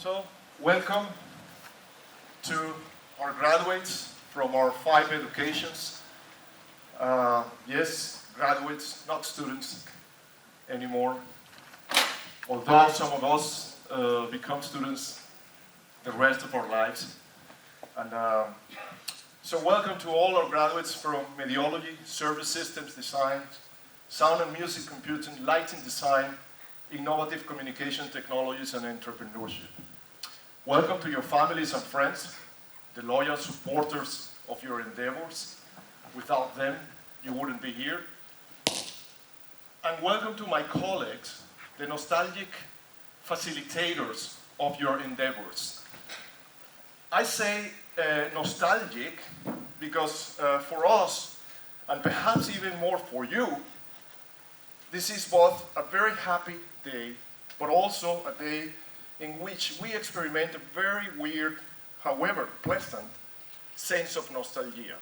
So, welcome to our graduates from our 5 educations. Yes, graduates, not students anymore. Although some of us become students the rest of our lives. And so welcome to all our graduates from Medialogy, Service Systems Design, Sound and Music Computing, Lighting Design, Innovative Communication Technologies, and Entrepreneurship. Welcome to your families and friends, the loyal supporters of your endeavors. Without them, you wouldn't be here. And welcome to my colleagues, the nostalgic facilitators of your endeavors. I say nostalgic because for us, and perhaps even more for you, this is both a very happy day, but also a day in which we experiment a very weird, however pleasant, sense of nostalgia.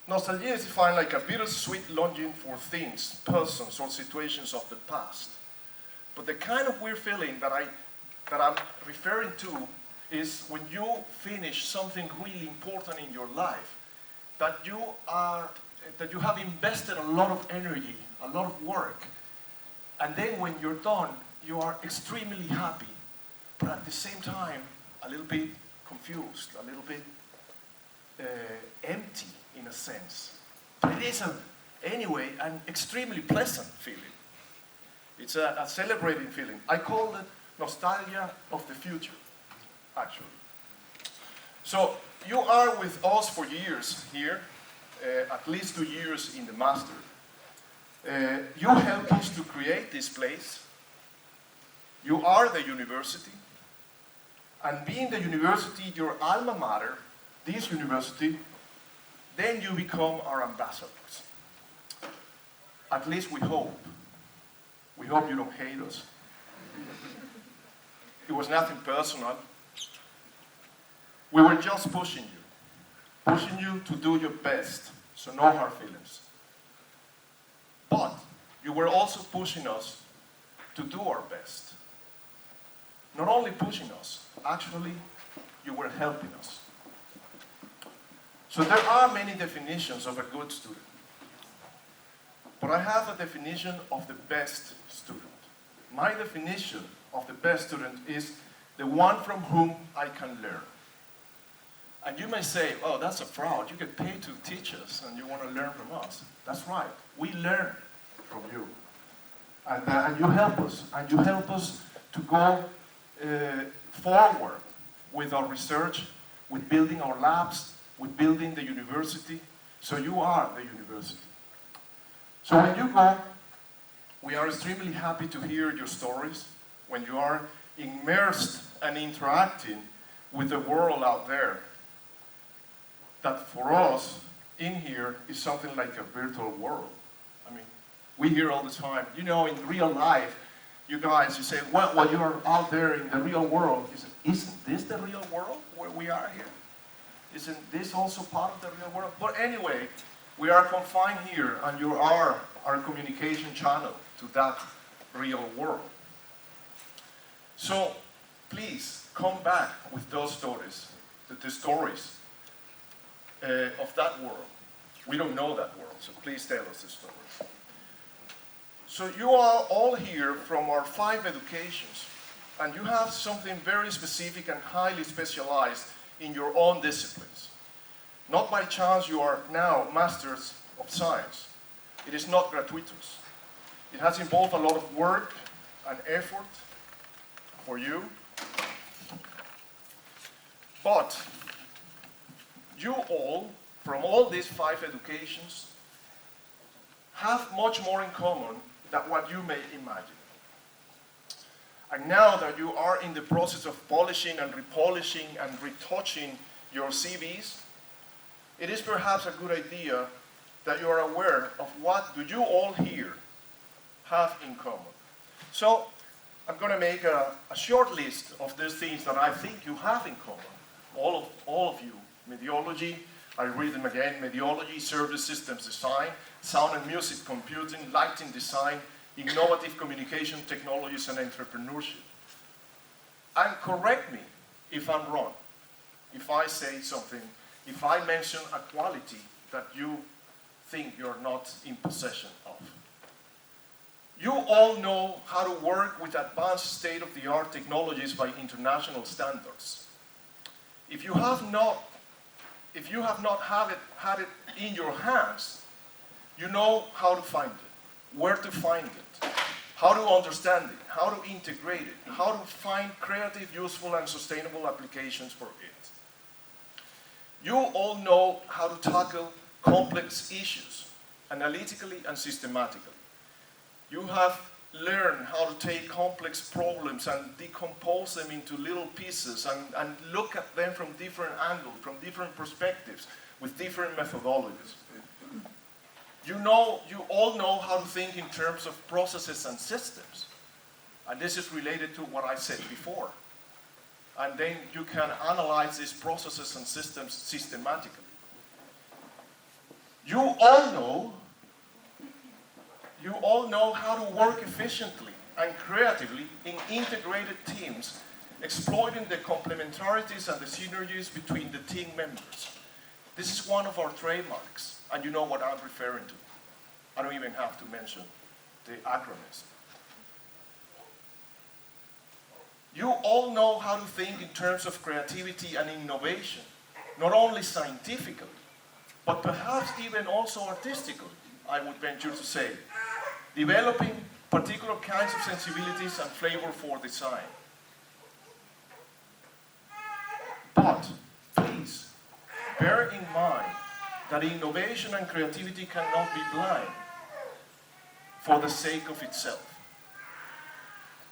Nostalgia is defined like a bittersweet longing for things, persons, or situations of the past. But the kind of weird feeling that I'm referring to is when you finish something really important in your life, that you have invested a lot of energy, a lot of work, and then when you're done, you are extremely happy, but at the same time, a little bit confused, a little bit empty in a sense. But it is, anyway, an extremely pleasant feeling. It's a celebrating feeling. I call it nostalgia of the future, actually. So you are with us for years here, at least 2 years in the master. You helped us to create this place. You are the university. And being the university, your alma mater, this university, then you become our ambassadors. At least we hope. We hope you don't hate us. It was nothing personal. We were just pushing you to do your best, so no hard feelings. But you were also pushing us to do our best. Not only pushing us, actually, you were helping us. So there are many definitions of a good student. But I have a definition of the best student. My definition of the best student is the one from whom I can learn. And you may say, oh, that's a fraud. You get paid to teach us and you want to learn from us. That's right. We learn from you. And you help us. And you help us to go forward with our research, with building our labs, with building the university. So you are the university. So when you go, we are extremely happy to hear your stories when you are immersed and interacting with the world out there. That for us, in here, is something like a virtual world. I mean, we hear all the time, you know, in real life, you guys, you say, well, while you're out there in the real world, you say, isn't this the real world where we are here? Isn't this also part of the real world? But anyway, we are confined here, and you are our communication channel to that real world. So, please, come back with those stories, the stories of that world. We don't know that world, so please tell us the stories. So you are all here from our 5 educations, and you have something very specific and highly specialized in your own disciplines. Not by chance you are now Masters of Science. It is not gratuitous. It has involved a lot of work and effort for you. But you all, from all these 5 educations, have much more in common than what you may imagine. And now that you are in the process of polishing and repolishing and retouching your CVs, it is perhaps a good idea that you are aware of what do you all here have in common. So I'm going to make a short list of these things that I think you have in common. All of you. Medialogy, I read them again, Medialogy, Service Systems Design, Sound and Music Computing, Lighting Design, Innovative Communication Technologies, and Entrepreneurship. And correct me if I'm wrong, if I say something, if I mention a quality that you think you're not in possession of. You all know how to work with advanced state-of-the-art technologies by international standards. If you have not had it in your hands, you know how to find it, where to find it, how to understand it, how to integrate it, how to find creative, useful, and sustainable applications for it. You all know how to tackle complex issues analytically and systematically. You have learned how to take complex problems and decompose them into little pieces and look at them from different angles, from different perspectives, with different methodologies. You all know how to think in terms of processes and systems. And this is related to what I said before. And then you can analyze these processes and systems systematically. You all know how to work efficiently and creatively in integrated teams, exploiting the complementarities and the synergies between the team members. This is one of our trademarks, and you know what I'm referring to. I don't even have to mention the acronyms. You all know how to think in terms of creativity and innovation, not only scientifically, but perhaps even also artistically, I would venture to say, developing particular kinds of sensibilities and flavor for design. But please bear in mind that innovation and creativity cannot be blind for the sake of itself.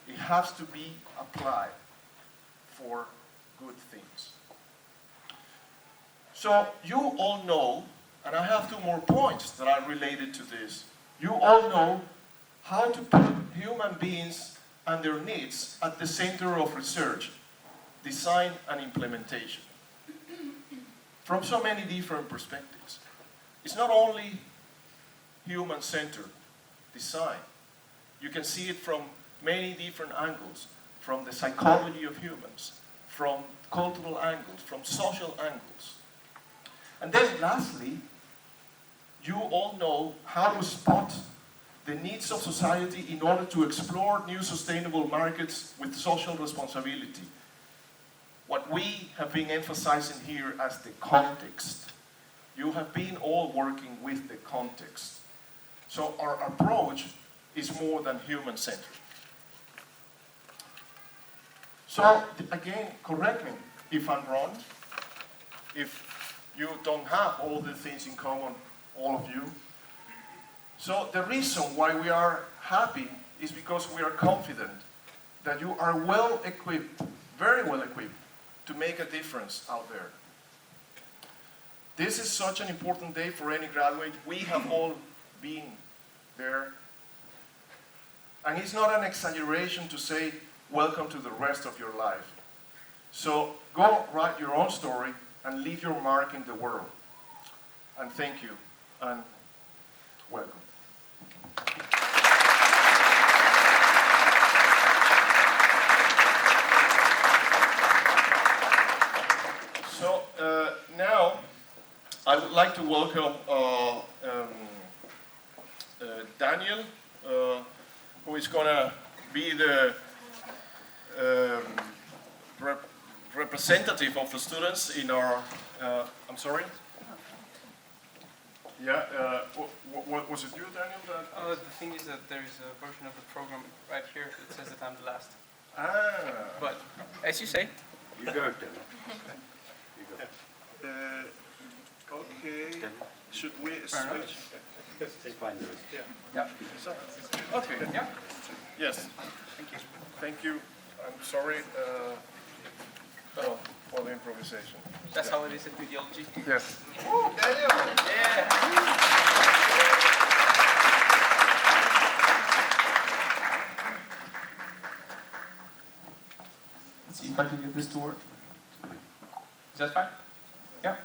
It has to be applied for good things. So you all know, and I have two more points that are related to this. You all know how to put human beings and their needs at the center of research, design, and implementation. From so many different perspectives. It's not only human-centered design. You can see it from many different angles, from the psychology of humans, from cultural angles, from social angles. And then lastly, you all know how to spot the needs of society in order to explore new sustainable markets with social responsibility. What we have been emphasizing here as the context. You have been all working with the context. So our approach is more than human-centered. So again, correct me if I'm wrong, if you don't have all the things in common, all of you. So the reason why we are happy is because we are confident that you are well equipped, very well equipped, to make a difference out there. This is such an important day for any graduate. We have all been there. And it's not an exaggeration to say, welcome to the rest of your life. So go write your own story and leave your mark in the world. And thank you, and welcome. So now I would like to welcome Daniel, who is going to be the representative of the students in our, I'm sorry? Yeah, what was it you, Daniel? The thing is that there is a version of the program right here that says that I'm the last. Ah. But, as you say. You go, Daniel. You go. Okay, should we switch? It's fine, Lewis. Yeah. Okay. Yeah. Yes. Thank you. Thank you. I'm sorry for the improvisation. That's how it is at Medialogy. Yes. Oh, Daniel! Yeah! Let's see if I can get this to work. Is that fine? Yeah.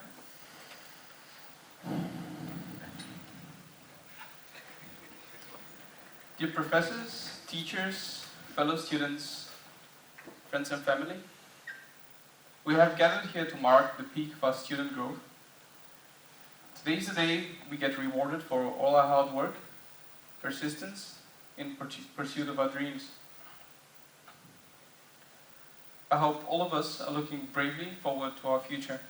Dear professors, teachers, fellow students, friends and family. We have gathered here to mark the peak of our student growth. Today is the day we get rewarded for all our hard work, persistence in pursuit of our dreams. I hope all of us are looking bravely forward to our future.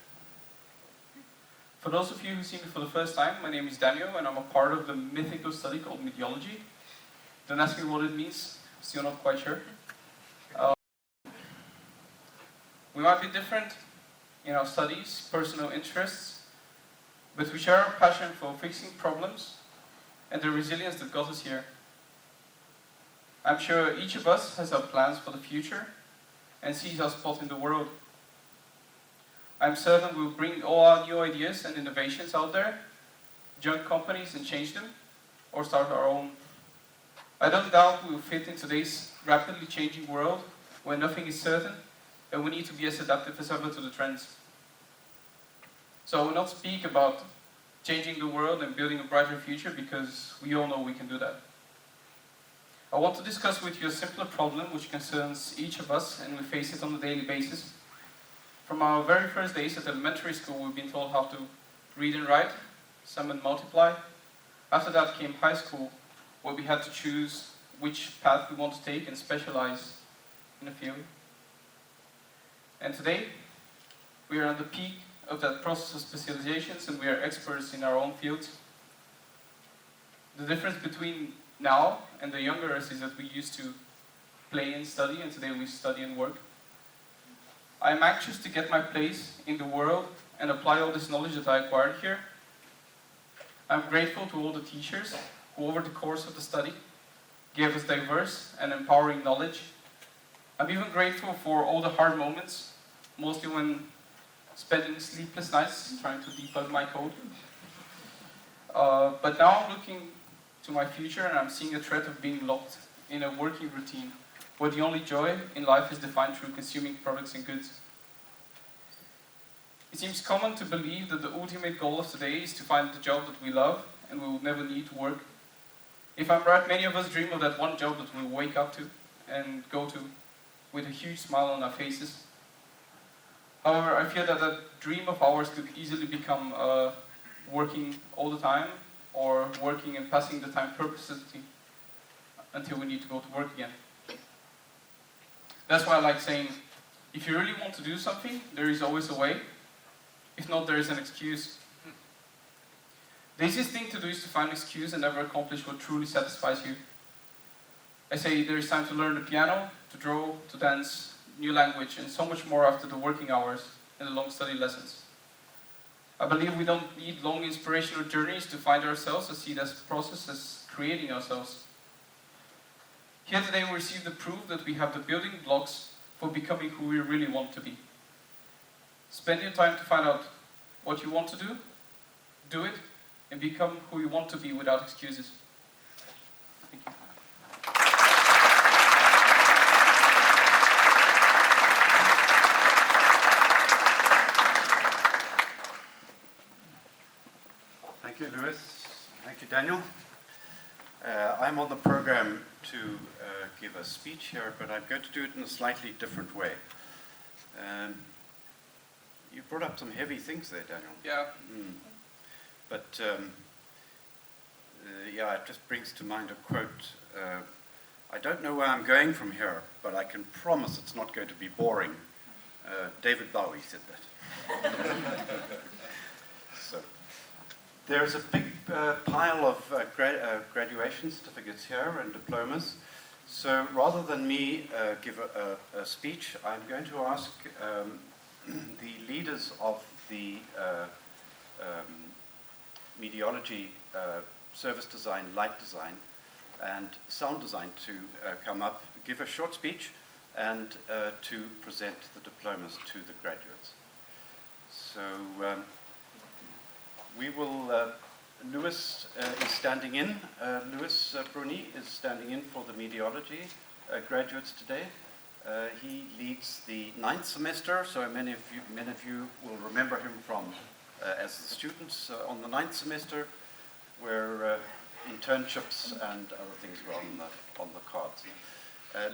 For those of you who see me for the first time, my name is Daniel and I'm a part of the mythical study called Medialogy. Don't ask me what it means, still not quite sure. We might be different in our studies, personal interests, but we share our passion for fixing problems and the resilience that got us here. I'm sure each of us has our plans for the future and sees our spot in the world. I'm certain we'll bring all our new ideas and innovations out there, join companies and change them, or start our own. I don't doubt we will fit in today's rapidly changing world where nothing is certain and we need to be as adaptive as ever to the trends. So I will not speak about changing the world and building a brighter future because we all know we can do that. I want to discuss with you a simpler problem which concerns each of us and we face it on a daily basis. From our very first days at elementary school, we've been told how to read and write, sum and multiply. After that came high school, where we had to choose which path we want to take and specialize in a field. And today, we are at the peak of that process of specializations and we are experts in our own fields. The difference between now and the younger us is that we used to play and study, and today we study and work. I am anxious to get my place in the world and apply all this knowledge that I acquired here. I'm grateful to all the teachers who over the course of the study gave us diverse and empowering knowledge. I'm even grateful for all the hard moments, mostly when spending sleepless nights trying to debug my code. But now I'm looking to my future and I'm seeing a threat of being locked in a working routine where the only joy in life is defined through consuming products and goods. It seems common to believe that the ultimate goal of today is to find the job that we love and we will never need to work. If I'm right, many of us dream of that one job that we'll wake up to and go to with a huge smile on our faces. However, I fear that that dream of ours could easily become working all the time or working and passing the time purposely until we need to go to work again. That's why I like saying, if you really want to do something, there is always a way. If not, there is an excuse. The easiest thing to do is to find an excuse and never accomplish what truly satisfies you. I say there is time to learn the piano, to draw, to dance, new language, and so much more after the working hours and the long study lessons. I believe we don't need long inspirational journeys to find ourselves and see this process as creating ourselves. Here today we receive the proof that we have the building blocks for becoming who we really want to be. Spend your time to find out what you want to do it, and become who you want to be without excuses. Thank you. Thank you, Louis. Thank you, Daniel. I'm on the program to give a speech here, but I'm going to do it in a slightly different way. You brought up some heavy things there, Daniel. Yeah. But yeah, it just brings to mind a quote. I don't know where I'm going from here, but I can promise it's not going to be boring. David Bowie said that. So there's a big pile of graduation certificates here and diplomas. So rather than me give a speech, I'm going to ask the leaders of the Medialogy service design, light design, and sound design to come up, give a short speech, and to present the diplomas to the graduates. So we will, Louis is standing in. Louis Bruni is standing in for the Medialogy graduates today. He leads the 9th semester, so many of you will remember him from as the students on the 9th semester, where internships and other things were on the cards.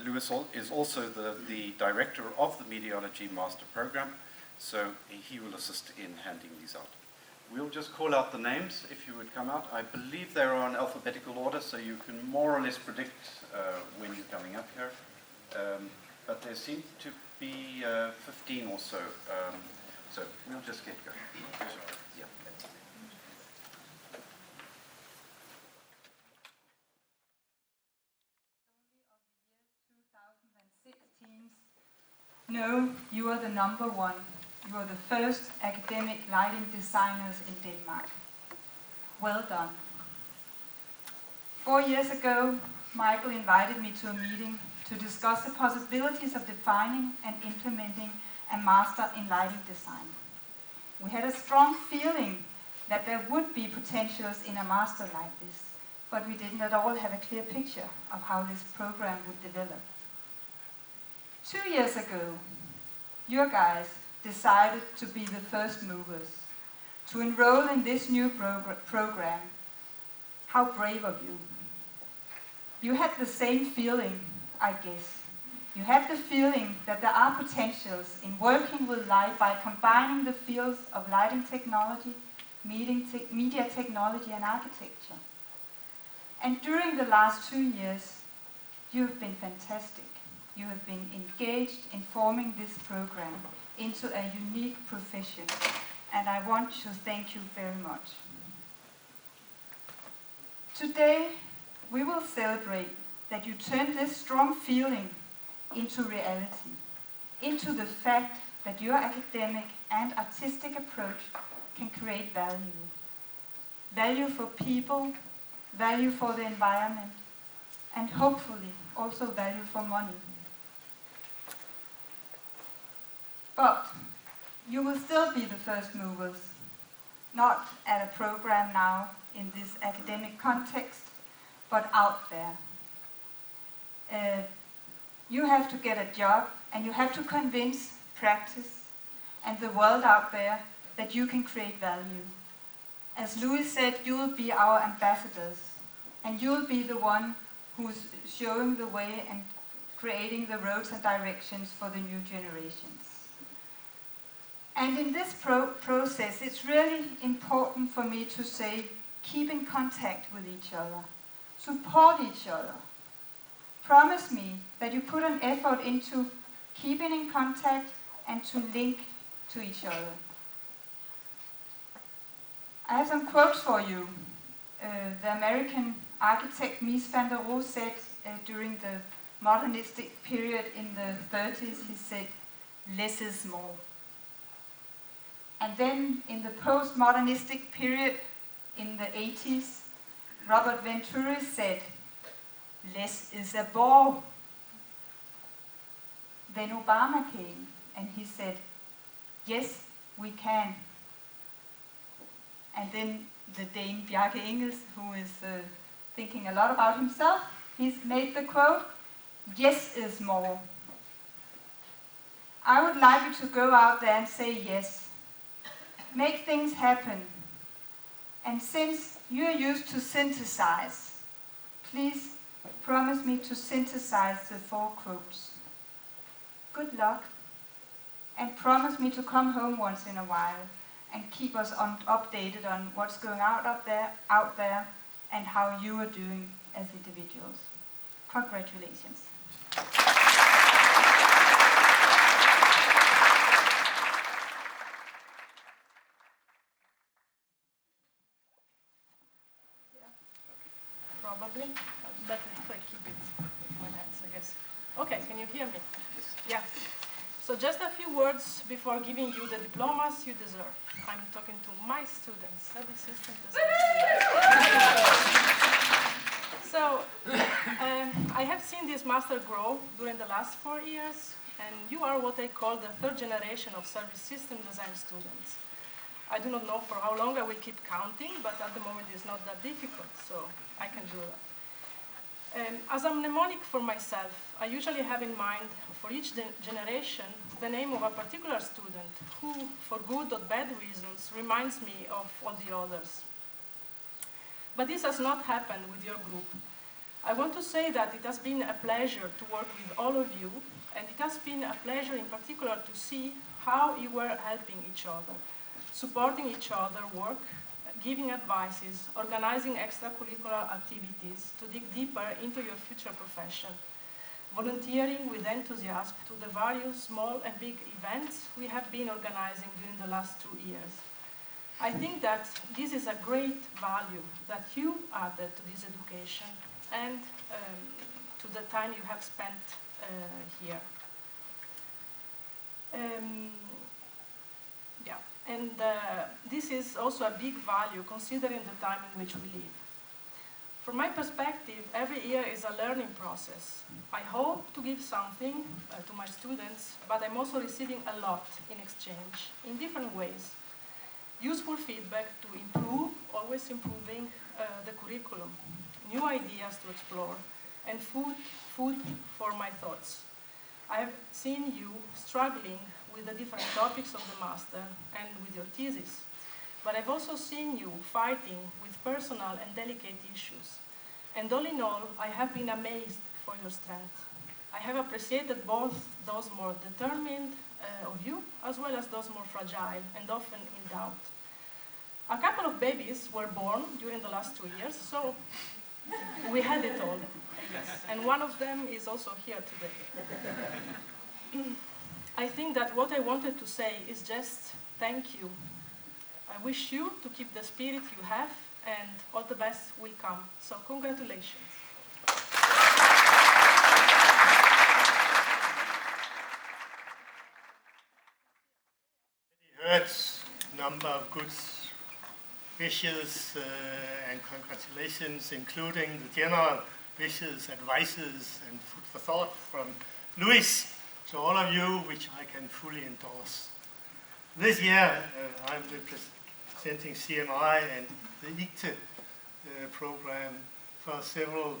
Lewis is also the director of the Medialogy Master Program, so he will assist in handing these out. We'll just call out the names if you would come out. I believe they're on alphabetical order, so you can more or less predict when you're coming up here. But there seem to be 15 or so. So we'll just get going. Yeah. No, you are the number one. You are the first academic lighting designers in Denmark. Well done. 4 years ago, Michael invited me to a meeting to discuss the possibilities of defining and implementing a master in lighting design. We had a strong feeling that there would be potentials in a master like this, but we didn't at all have a clear picture of how this program would develop. 2 years ago, your guys decided to be the first movers, to enroll in this new program. How brave of you. You had the same feeling, I guess. You had the feeling that there are potentials in working with light by combining the fields of lighting technology, media technology and architecture. And during the last 2 years, you've been fantastic. You have been engaged in forming this program into a unique profession, and I want to thank you very much. Today, we will celebrate that you turned this strong feeling into reality, into the fact that your academic and artistic approach can create value. Value for people, value for the environment, and hopefully also value for money. But you will still be the first movers, not at a program now in this academic context, but out there. You have to get a job and you have to convince practice and the world out there that you can create value. As Louis said, you will be our ambassadors and you will be the one who's showing the way and creating the roads and directions for the new generations. And in this process, it's really important for me to say, keep in contact with each other, support each other. Promise me that you put an effort into keeping in contact and to link to each other. I have some quotes for you. The American architect Mies van der Rohe said during the modernistic period in the 30s, he said, less is more. And then in the postmodernistic period in the 80s, Robert Venturi said, less is a bore. Then Obama came and he said, yes, we can. And then the Dane Bjarke Ingels, who is thinking a lot about himself, he's made the quote, yes is more. I would like you to go out there and say yes. Make things happen. And since you're used to synthesize, please promise me to synthesize the 4 quotes. Good luck. And promise me to come home once in a while and keep us updated on what's going on out there and how you are doing as individuals. Congratulations. Probably, but if I keep it in my hands, I guess. Okay, can you hear me? Yeah. So just a few words before giving you the diplomas you deserve. I'm talking to my students, study system design students. So I have seen this master grow during the last 4 years, and you are what I call the 3rd generation of service system design students. I do not know for how long I will keep counting, but at the moment it's not that difficult, so I can do that. As a mnemonic for myself, I usually have in mind for each generation the name of a particular student who, for good or bad reasons, reminds me of all the others. But this has not happened with your group. I want to say that it has been a pleasure to work with all of you, and it has been a pleasure in particular to see how you were helping each other, supporting each other work, giving advices, organizing extracurricular activities to dig deeper into your future profession, volunteering with enthusiasm to the various small and big events we have been organizing during the last 2 years. I think that this is a great value that you added to this education and to the time you have spent here. This is also a big value considering the time in which we live. From my perspective, every year is a learning process. I hope to give something to my students, but I'm also receiving a lot in exchange, in different ways. Useful feedback to improve, always improving the curriculum, new ideas to explore, and food for my thoughts. I have seen you struggling with the different topics of the master and with your thesis, but I've also seen you fighting with personal and delicate issues. And all in all, I have been amazed for your strength. I have appreciated both those more determined of you, as well as those more fragile and often in doubt. A couple of babies were born during the last 2 years, so we had it all, I guess. And one of them is also here today. I think that what I wanted to say is just thank you. I wish you to keep the spirit you have, and all the best will come. So congratulations. Heard a number of good wishes and congratulations, including the general wishes, advices, and food for thought from Luis. So all of you, which I can fully endorse. This year, I'm representing CMI and the SICT program. For several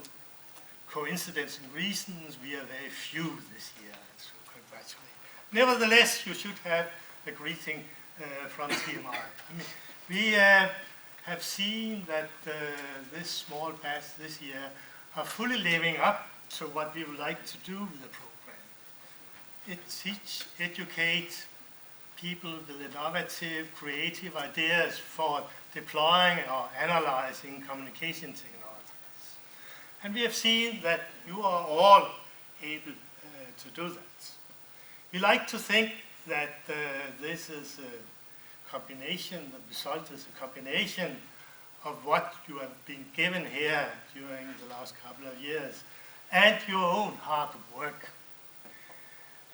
coincidences and reasons, we are very few this year, so congratulations. Nevertheless, you should have a greeting from CMI. We have seen that this small batch this year are fully living up to what we would like to do with the program. It educates people with innovative, creative ideas for deploying or analyzing communication technologies. And we have seen that you are all able to do that. We like to think that this is a combination, the result is a combination of what you have been given here during the last couple of years and your own hard work.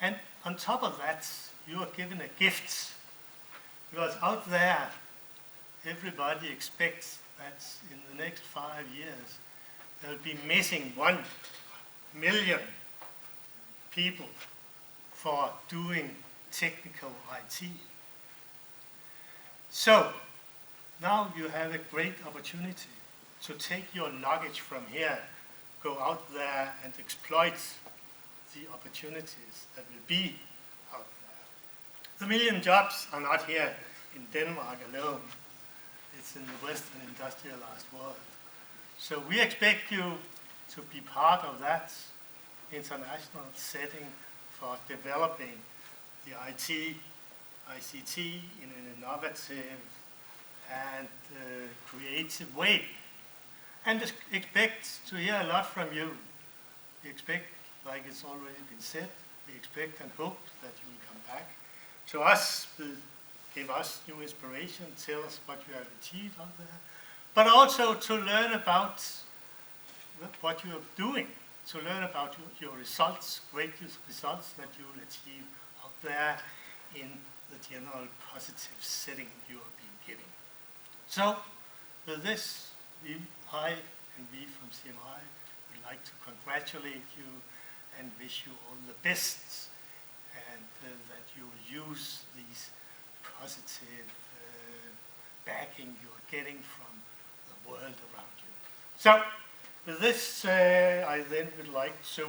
And on top of that, you are given a gift, because out there, everybody expects that in the next 5 years, there'll be missing 1 million people for doing technical IT. So, now you have a great opportunity to take your luggage from here, go out there and exploit the opportunities that will be out there. The million jobs are not here in Denmark alone. It's in the Western industrialized world. So we expect you to be part of that international setting for developing the ICT in an innovative and creative way. And expect to hear a lot from you. We expect, like it's already been said, we expect and hope that you will come back to us, give us new inspiration, tell us what you have achieved out there, but also to learn about what you are doing, to learn about your results, great results that you will achieve out there in the general positive setting you have been giving. So, with this, I and we from CMI would like to congratulate you and wish you all the best, and that you will use these positive backing you are getting from the world around you. So, with this, I then would like to